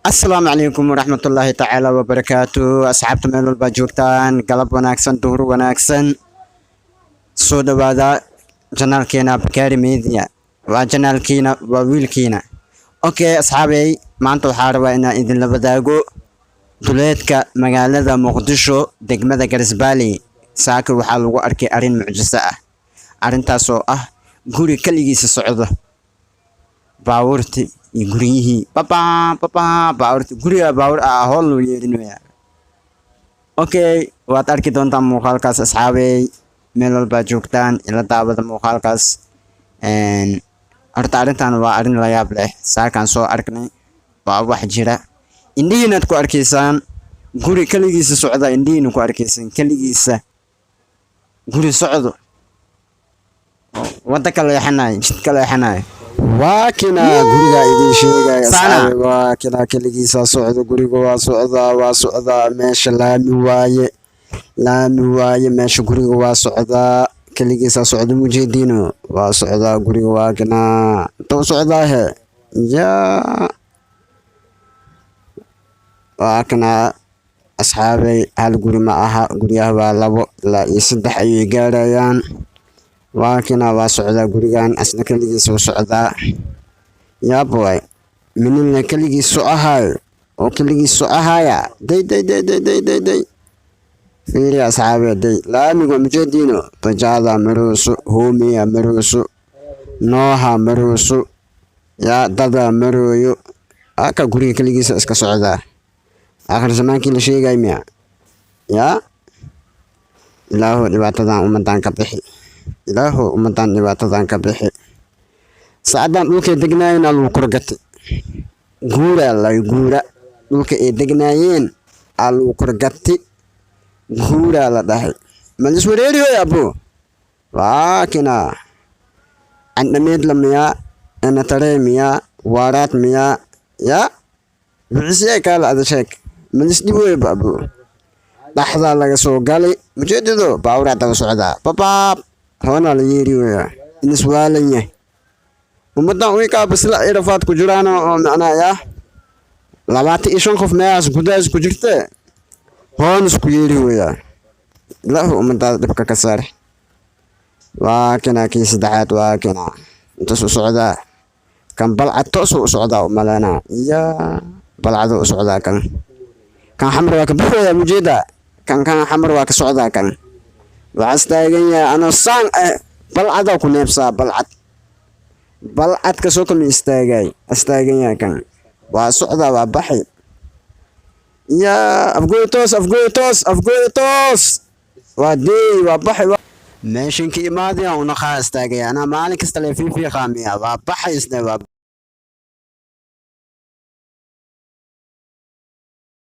السلام عليكم ورحمة الله تعالى وبركاته أصحابتي meel walba joogtaan galab wanaagsan duhur wanaagsan soo dhawaada janaalkeena Bakari Media waa janaalkeena waa wiilkeena okay asxaabay maanta waxaan rabaa inaan idin la wadaago duleedka magaalada Muqdisho degmada Garisbaali saaka waxaa lagu arkay arin mucjiso ah arintaas oo ah guri kaligiisa socdo baawurti guriyihii papa baawurti guriga baawur ah hool loo yeerinaya okay waad arki doontaan muuqaalkaas asxaabay meel walba joogtaan ila daawada muuqaalkaas horta arrintan waa arrin la yaab leh saakaan soo arknay waa wax jira indhihiinaad ku arkaysaan guri kaligiisa socda indhihiina ku arkaysaan kaligiisa guri socdo wada kala leexanayo jid kala leexanayo waakina guriga idin sheegaya asxaabay waakina kaligiisa socdo guriga waa socdaa meesha laami waaye meesha guriga waa socdaa kaligiisa socdo mujeedino waa socdaa guriga waakina to socdaa he ya waakina asxaabay hal guri ma aha guriyaha waa 2 ilaa 3 ayay gaarayaan waakina waa socdaa gurigan asna kaligiisa soo socdaa ya boy minna kaligiisa ahay oo kaligiisa ahaya day fiiri asxaabay day laamiga mujeedino bajada maruusu hoomiya maruusu nooha maruusu ya dada marooyo aka guriga kaligiisa iska socdaa akhir zamaankii la sheegay miya ya ilaahu dhibaatadan ummadan ka bixi ilaahu ummadan dhibaatadan ka bixi saadan dhulka degnaayeen lagu korgatay guura dhulka ay degnaayeen lagu korgatay guura la dhahay malis wareeriyo abo waakina andameed lamiya ana tareemiya waaraat miya ya bixisay kala adasheek malis diboy babo dhaxda laga soo galay mujeedido baawra daba socdaa papa hona la yeeriyo iniswaalanya ummadan way ka basla irafaad ku jiraan oo macnaaya 25 qof meeyaas gudaas ku jirta hoon isku yeeriyo ilaahu ummadan dibka ka saar waa kana kii saddexaad waa kana inta soo socdaa kan balcad soo socdaa malana ya balcad soo socdaa kan xamar waa ka buuxaya mujeeda kan xamar waa ka socdaa kan waxastaagan yahay ana saan balcad ku neebsaa balcad ka soo kama astaagan yahay kan waa socdaa waa baxay ya afgoytos waa day waa baxay meeshan ka imaadaya una qaas taagay ana maalin kasta la fiiqaamiya waa baxay isna waa